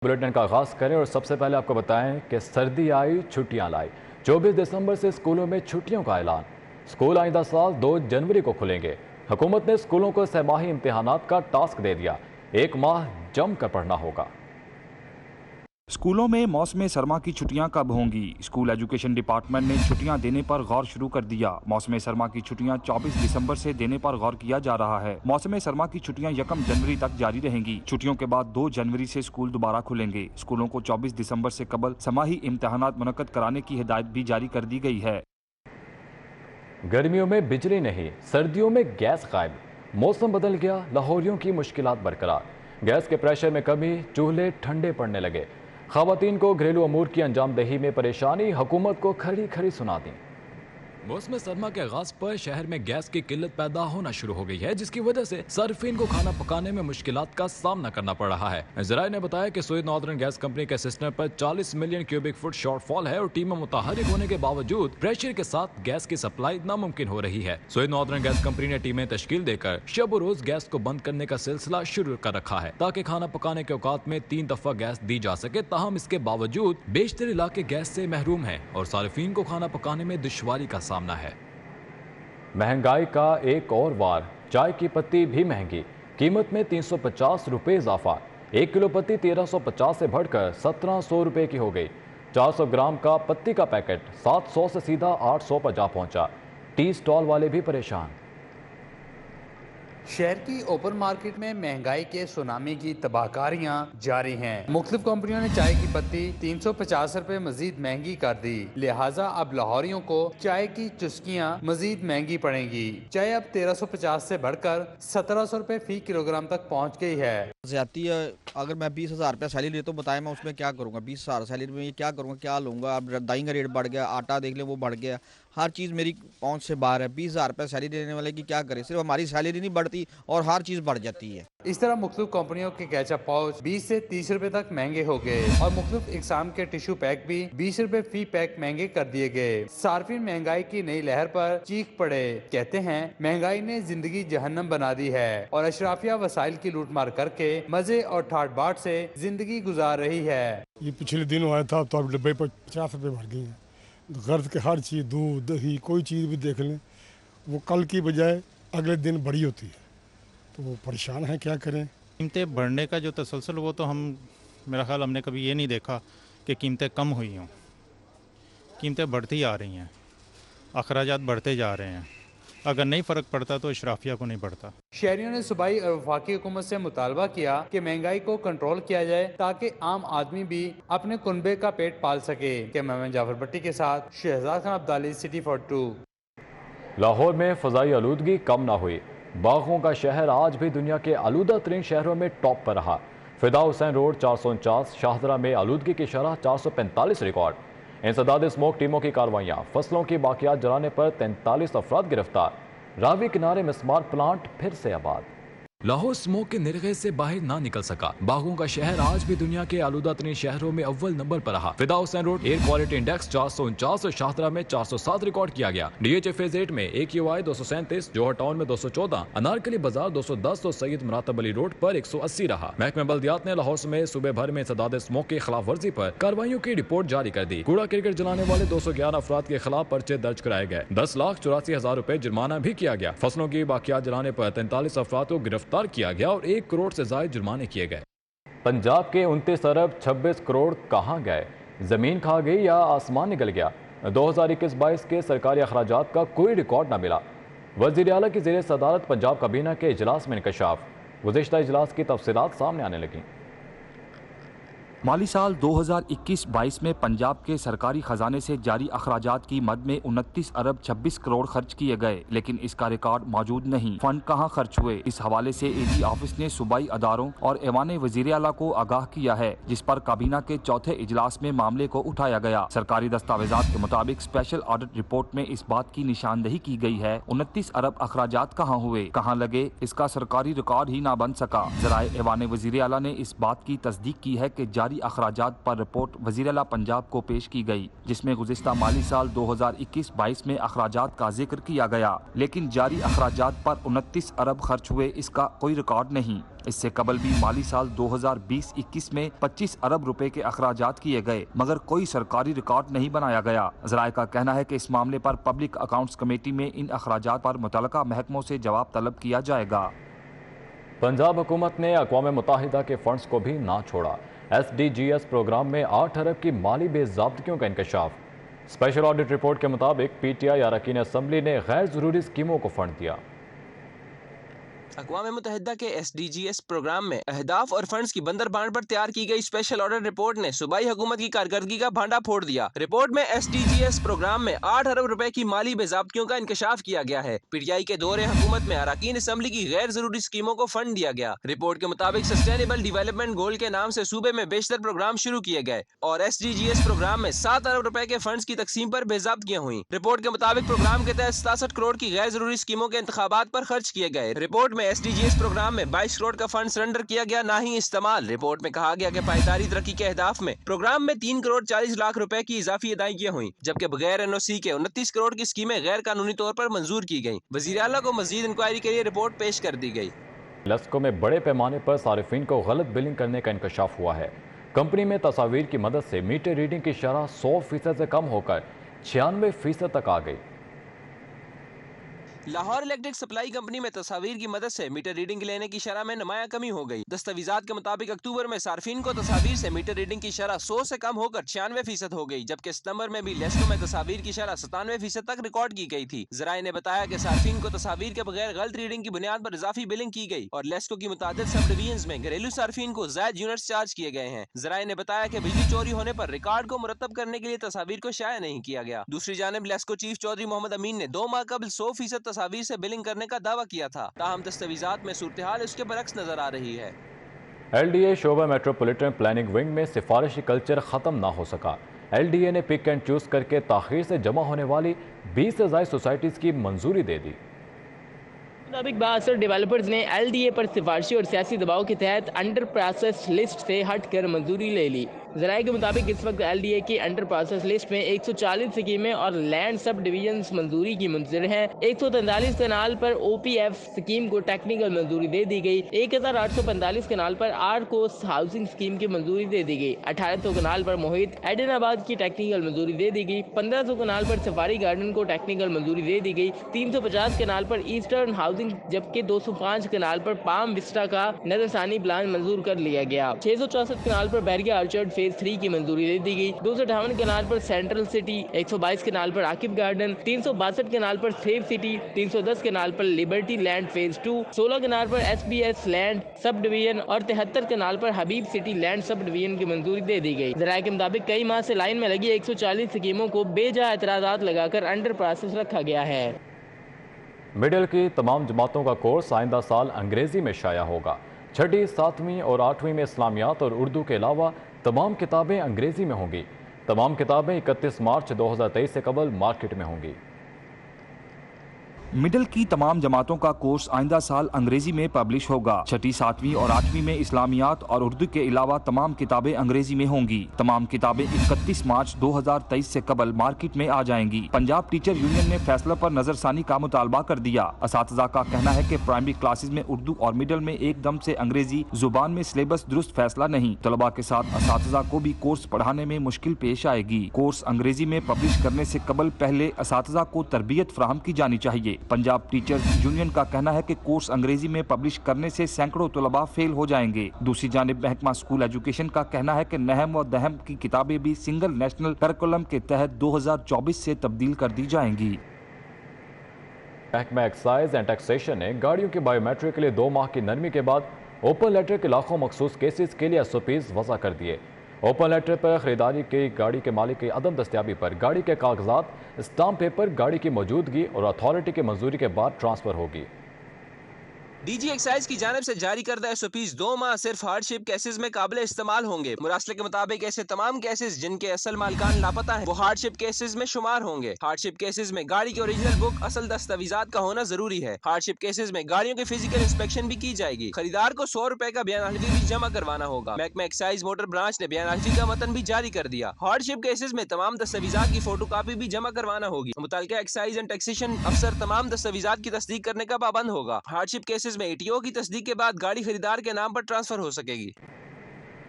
Bulletin का आगाज करें और सबसे पहले आपको बताएं कि सर्दी आई, छुट्टियां लाई। 24 दिसंबर से स्कूलों में छुट्टियों का ऐलान। स्कूल आइंदा साल 2 जनवरी को खुलेंगे। हुकूमत ने स्कूलों को सहमाही इम्तिहानात का टास्क दे दिया। 1 माह जमकर पढ़ना होगा। स्कूलों में मौसम सरमा की छुट्टियां कब होंगी? स्कूल एजुकेशन डिपार्टमेंट ने छुट्टियां देने पर गौर शुरू कर दिया। मौसम सरमा की छुट्टियां 24 दिसंबर से देने पर गौर किया जा रहा है। मौसम सरमा की छुट्टियां 1 जनवरी तक जारी रहेंगी। छुट्टियों के बाद 2 जनवरी से स्कूल दोबारा खुलेंगे। स्कूलों को 24 दिसंबर से कबल समाही इम्तिहानात मुनक्कद कराने की हिदायत भी जारी कर दी गई है। गर्मियों में बिजली नहीं, सर्दियों में गैस गायब। मौसम बदल गया, लाहौरियों की मुश्किलात बरकरार। गैस के प्रेशर में कमी, चूल्हे ठंडे पड़ने लगे। ख़वातीन को घरेलू अमूर की अंजामदही में परेशानी, हुकूमत को खड़ी खड़ी सुना दी। मौसम सरमा के आगाज पर शहर में गैस की किल्लत पैदा होना शुरू हो गई है, जिसकी वजह से सार्फिन को खाना पकाने में मुश्किलात का सामना करना पड़ रहा है। ज़राए ने बताया कि स्वीड नॉर्दर्न गैस कंपनी के सिस्टम पर 40 मिलियन क्यूबिक फुट शॉर्टफॉल है और टीमें मुतहरिक होने के बावजूद प्रेशर के साथ गैस की सप्लाई नामुमकिन हो रही है। स्वीड नॉर्दर्न गैस कंपनी ने टीमें तश्कील देकर शब रोज गैस को बंद करने का सिलसिला शुरू कर रखा है, ताकि खाना पकाने के औकात में 3 दफा गैस दी जा सके। ताहम इसके बावजूद बेशतर इलाके गैस से महरूम है और सार्फिन को खाना पकाने में दुश्वारी का सामना है। महंगाई का एक और वार, चाय की पत्ती भी महंगी। कीमत में 350 रुपये इजाफा। 1 किलो पत्ती 1350 से बढ़कर 1700 रुपये की हो गई। 400 ग्राम का पत्ती का पैकेट 700 से सीधा 800 पर जा पहुंचा। टी स्टॉल वाले भी परेशान। शहर की ओपन मार्केट में महंगाई के सुनामी की तबाहकारियां जारी हैं। मुख्तलिफ कंपनियों ने चाय की पत्ती 350 रुपए मजीद महंगी कर दी, लिहाजा अब लाहौरियों को चाय की चुस्कियां मजीद महंगी पड़ेंगी। चाय अब 1350 से बढ़कर 1700 रुपए फी किलोग्राम तक पहुंच गई है। ज्यादती है। अगर मैं 20,000 रुपया सैलरी लेता हूँ, बताएं मैं उसमें क्या करूँगा? 20,000 सैलरी में ये क्या करूँगा, क्या लूँगा? अब दाई का रेट बढ़ गया, आटा देख ले वो बढ़ गया, हर चीज़ मेरी पहुंच से बाहर है। 20,000 रुपये सैलरी देने वाले की क्या करे? सिर्फ हमारी सैलरी नहीं बढ़ती और हर चीज़ बढ़ जाती है। इस तरह मुख्तलिफ कंपनियों के कैचअप पाउच 20 से 30 रुपए तक महंगे हो गए और मुख्तलिफ इकसाम के टिश्यू पैक भी 20 रुपए फी पैक महंगे कर दिए गए। सार्फिन महंगाई की नई लहर पर चीख पड़े। कहते हैं महंगाई ने जिंदगी जहन्नम बना दी है और अशराफिया वसाइल की लूट मार करके मजे और ठाट बाट से जिंदगी गुजार रही है। ये पिछले दिन आया था, तो अब डब्बे पर 50 रुपये बढ़ गई है। गर्द के हर चीज़, दूध दही कोई चीज़ भी देख लें, वो कल की बजाय अगले दिन बड़ी होती है, तो वो परेशान है, क्या करें। कीमतें बढ़ने का जो तसलसल, वो तो मेरा ख्याल हमने कभी ये नहीं देखा कि कीमतें कम हुई हों। कीमतें बढ़ती आ रही हैं, अखराजात बढ़ते जा रहे हैं। अगर नहीं फ़र्क पड़ता तो अशराफिया को नहीं पड़ता। शहरियों ने सूबाई और वफाकी हुकूमत से मुतालबा किया कि महंगाई को कंट्रोल किया जाए ताकि आम आदमी भी अपने कुनबे का पेट पाल सके। कैमरामैन जाफर भट्टी के साथ शहजाद खान अब्दाली, सिटी 42। लाहौर में फ़ज़ाई आलूदगी कम ना हुई। बागों का शहर आज भी दुनिया के आलूदा तरीन शहरों में टॉप पर रहा। फिदा हुसैन रोड 449, शाहदरा में आलूदगी की शरह 445 रिकॉर्ड। इंसदाद स्मोक टीमों की कार्रवाइयाँ, फसलों की बाकियात जलाने पर 43 अफराद गिरफ्तार। रावी किनारे मिसमार प्लांट फिर से आबाद। लाहौर स्मोक के निर्गे से बाहर ना निकल सका। बागों का शहर आज भी दुनिया के आलूदा तरीन शहरों में अव्वल नंबर पर रहा। फिदा Hussain road air quality index 449 और शाहदरा में 407 रिकॉर्ड किया गया। DHA फेज 8 में AQI 237, जोहर टाउन में 214, अनारकली बाजार 210 और सैयद मुरातब अली रोड पर 180 रहा। महकमा बल्दियात ने लाहौर में सूबे भर में इंसदाद स्मोक की खिलाफ वर्जी पर कार्रवाइयों की रिपोर्ट जारी कर दी। कूड़ा क्रिकेट जलाने वाले 211 अफराद के खिलाफ पर्चे दर्ज कराए गए। 10,84,000 रुपए जुर्माना भी किया गया। फसलों की बाकियात जलाने पर 43 अफराद को गिरफ्तार किया गया और 1 करोड़ से ज्यादा जुर्माने किए गए। पंजाब के 29 अरब 26 करोड़ कहां गए? जमीन खा गई या आसमान निकल गया? 2021-22 के सरकारी अखराजात का कोई रिकॉर्ड न मिला। वज़ीर आला की ज़ेर सदारत पंजाब काबीना के इजलास में इंकशाफ। गुज़िश्ता इजलास की तफसीलात सामने आने लगी। माली साल 2021-22 में पंजाब के सरकारी खजाने से जारी अखराजात की मद में 29 अरब 26 करोड़ खर्च किए गए, लेकिन इसका रिकॉर्ड मौजूद नहीं। फंड कहां खर्च हुए, इस हवाले से AG ऑफिस ने सूबाई अदारों और ऐवान वज़ीर आला को आगाह किया है, जिस पर काबीना के चौथे इजलास में मामले को उठाया गया। सरकारी दस्तावेजात के मुताबिक स्पेशल ऑडिट रिपोर्ट में इस बात की निशानदही की गई है 29 अरब अखराजात कहाँ हुए, कहाँ लगे, इसका सरकारी रिकॉर्ड ही ना बन सका। ज़राए ऐवान वज़ीर आला ने इस बात की तस्दीक की है कि जारी جاری اخراجات پر رپورٹ وزیر اعلیٰ پنجاب کو پیش کی گئی، جس میں گزشتہ مالی سال 2021-22 میں اخراجات کا ذکر کیا گیا، لیکن جاری اخراجات پر 29 ارب خرچ ہوئے اس کا کوئی ریکارڈ نہیں۔ اس سے قبل بھی مالی سال 2020-21 میں 25 ارب روپے کے اخراجات کیے گئے، مگر کوئی سرکاری ریکارڈ نہیں بنایا گیا۔ ذرائع کا کہنا ہے کہ اس معاملے پر پبلک اکاؤنٹس کمیٹی میں ان اخراجات پر متعلقہ محکموں سے جواب طلب کیا جائے گا۔ پنجاب حکومت نے اقوام متحدہ کے فنڈز کو بھی نہ چھوڑا۔ SDGs پروگرام میں 8 ارب کی مالی بے ضابطگیوں کا انکشاف۔ اسپیشل آڈٹ رپورٹ کے مطابق PTI اراکین اسمبلی نے غیر ضروری اسکیموں کو فنڈ دیا۔ اقوام متحدہ کے SDGs پروگرام میں اہداف اور فنڈز کی بندر بانٹ پر تیار کی گئی اسپیشل آڈٹ رپورٹ نے صوبائی حکومت کی کارکردگی کا بھانڈا پھوڑ دیا۔ رپورٹ میں SDGs پروگرام میں 8 ارب روپے کی مالی بے ضابطگیوں کا انکشاف کیا گیا ہے۔ PTI کے دور حکومت میں اراکین اسمبلی کی غیر ضروری اسکیموں کو فنڈ دیا گیا۔ رپورٹ کے مطابق سسٹینیبل ڈیولپمنٹ گول کے نام سے صوبے میں بیشتر پروگرام شروع کیے گئے اور SDGs پروگرام میں 7 ارب روپے کے فنڈز کی تقسیم پر بے ضابطگیاں ہوئیں۔ رپورٹ کے مطابق پروگرام کے تحت 67 کروڑ کی غیر ضروری اسکیموں کے انتخابات پر خرچ کیے گئے۔ رپورٹ میں SDGs پروگرام میں 22 کروڑ کا فنڈ سرنڈر کیا گیا، نہ ہی استعمال۔ رپورٹ میں کہا گیا کہ پائیداری ترقی کے اہداف میں پروگرام میں 3 کروڑ 40 لاکھ روپے کی اضافی ادائیگیاں ہوئیں، جبکہ بغیر NOC کے 29 کروڑ کی اسکیمیں غیر قانونی طور پر منظور کی گئیں۔ وزیر اعلیٰ کو مزید انکوائری کے لیے رپورٹ پیش کر دی گئی۔ لیسکو میں بڑے پیمانے پر صارفین کو غلط بلنگ کرنے کا انکشاف ہوا ہے۔ کمپنی میں تصاویر کی مدد سے میٹر ریڈنگ کی شرح 100% سے کم ہو کر 96% تک آ گئی۔ لاہور الیکٹرک سپلائی کمپنی میں تصاویر کی مدد سے میٹر ریڈنگ لینے کی شرح میں نمایاں کمی ہو گئی۔ دستاویزات کے مطابق اکتوبر میں صارفین کو تصاویر سے میٹر ریڈنگ کی شرح 100 سے کم ہو کر 96% ہو گئی، جبکہ ستمبر میں بھی لیسکو میں تصاویر کی شرح 97% تک ریکارڈ کی گئی تھی۔ ذرائع نے بتایا کہ صارفین کو تصاویر کے بغیر غلط ریڈنگ کی بنیاد پر اضافی بلنگ کی گئی اور لیسکو کی متعدد سب ڈویژنز میں گھریلو صارفین کو زائد یونٹس چارج کیے گئے ہیں۔ ذرائع نے بتایا کہ بجلی چوری ہونے پر ریکارڈ کو مرتب کرنے کے لیے تصاویر کو شائع نہیں کیا گیا۔ دوسری جانب لیسکو چیف چودھری محمد امین نے 2 ماہ قبل 100% تصاویر سے بلنگ کرنے کا دعویٰ کیا تھا، تاہم دستاویزات میں صورتحال اس کے برعکس نظر آ رہی ہے۔ LDA شعبہ میٹروپولیٹن پلاننگ ونگ میں سفارشی کلچر ختم نہ ہو سکا۔ LDA نے پک اینڈ چوز کر کے تاخیر سے جمع ہونے والی 20 سے زائد سوسائٹیز کی منظوری دے دی۔ مطابق بااثر ڈیولپرز نے LDA پر سفارشی اور سیاسی دباؤ کے تحت انڈر پروسیس لسٹ سے ہٹ کر منظوری لے لی۔ ذرائع کے مطابق اس وقت LDA کی انڈر پروسیس لسٹ میں 140 اسکیمیں اور لینڈ سب ڈویژنز منظوری کی منتظر ہیں۔ 143 کنال پر OPF اسکیم کو ٹیکنیکل منظوری دے دی گئی۔ 1845 کنال پر کوسٹ ہاؤسنگ اسکیم کی منظوری دے دی گئی۔ 1800 کنال پر محیط ایڈن آباد کی ٹیکنیکل منظوری دے دی گئی۔ 1500 کنال پر سفاری گارڈن کو ٹیکنیکل منظوری دے دی گئی۔ 350 کنال پر ایسٹرن ہاؤسنگ، جبکہ 205 کنال پر پام وسٹا کا نظر ثانی پلان منظور کر لیا گیا۔ 664 کنال پر بیریا آرچرڈ فیز 3 کی منظوری دے دی گئی۔ 258 کنال پر سینٹرل سٹی، 122 کنال پر عاقب گارڈن، 362 کنال پر سیف سٹی، 310 کنال پر لبرٹی لینڈ فیز 2، 16 کنال پر SBS لینڈ سب ڈویژن اور 73 کنال پر حبیب سٹی لینڈ سب ڈویژن کی منظوری دے دی گئی۔ ذرائع کے مطابق کئی ماہ سے لائن میں لگی 140 اسکیموں کو بے جا اعتراضات لگا کر انڈر پروسیس رکھا گیا ہے۔ مڈل کی تمام جماعتوں کا کورس آئندہ سال انگریزی میں شائع ہوگا۔ 6ٹھی، 7ویں اور 8ویں میں اسلامیات اور اردو کے علاوہ تمام کتابیں انگریزی میں ہوں گی۔ تمام کتابیں 31 مارچ 2023 سے قبل مارکیٹ میں ہوں گی۔ مڈل کی تمام جماعتوں کا کورس آئندہ سال انگریزی میں پبلش ہوگا۔ 6ٹھی، 7ویں اور 8ویں میں اسلامیات اور اردو کے علاوہ تمام کتابیں انگریزی میں ہوں گی۔ تمام کتابیں 31 مارچ 2023 سے قبل مارکیٹ میں آ جائیں گی۔ پنجاب ٹیچر یونین نے فیصلہ پر نظر ثانی کا مطالبہ کر دیا۔ اساتذہ کا کہنا ہے کہ پرائمری کلاسز میں اردو اور مڈل میں ایک دم سے انگریزی زبان میں سلیبس درست فیصلہ نہیں۔ طلباء کے ساتھ اساتذہ کو بھی کورس پڑھانے میں مشکل پیش آئے گی۔ کورس انگریزی میں پبلش کرنے سے قبل پہلے اساتذہ کو تربیت فراہم کی جانی چاہیے۔ پنجاب ٹیچرز یونین کا کہنا ہے کہ کورس انگریزی میں پبلش کرنے سے سینکڑوں طلباء فیل ہو جائیں گے۔ دوسری جانب محکمہ اسکول ایجوکیشن کا کہنا ہے کہ نحم و دہم کی کتابیں بھی سنگل نیشنل کریکولم کے تحت 2024 سے تبدیل کر دی جائیں گی۔ محکمہ ایکسائز اینڈ ٹیکسیشن نے گاڑیوں کی بائیو میٹرک کے لیے 2 ماہ کی نرمی کے بعد اوپن لیٹر کے لاکھوں مخصوص کیسز کے لیے SOPs وضع کر دیے۔ اوپن لیٹر پر خریداری کی گاڑی کے مالک کی عدم دستیابی پر گاڑی کے کاغذات، اسٹامپ پیپر گاڑی کی موجودگی اور اتھارٹی کی منظوری کے بعد ٹرانسفر ہوگی۔ DG एक्साइज की जानिब से जारी करदा SOPs 2 माह सिर्फ हार्डशिप केसेस में काबिल इस्तेमाल होंगे। मुरासले के मुताबिक ऐसे तमाम केसेस जिनके असल मालिकान लापता हैं वो हार्डशिप केसेस में शुमार होंगे। हार्डशिप केसेस में गाड़ी की ओरिजिनल बुक, असल दस्तावेजात का होना जरूरी है। हार्डशिप केसेस में गाड़ियों की फिजिकल इंस्पेक्शन भी की जाएगी। खरीदार को 100 रुपए का बयान हल्फी भी जमा करवाना होगा। महकमा एक्साइज मोटर ब्रांच ने बयान हल्फी का मतन भी जारी कर दिया। हार्डशिप केसेस में तमाम दस्तावेजात की फोटो कापी भी जमा करवाना होगी। मुतल्लिका एक्साइज एंड टैक्सेशन अफसर तमाम दस्तावेजात की तस्दीक करने का पाबंद होगा। हार्डशिप केसेस में ATO की तस्दीक के बाद गाड़ी खरीदार के नाम पर ट्रांसफर हो सकेगी।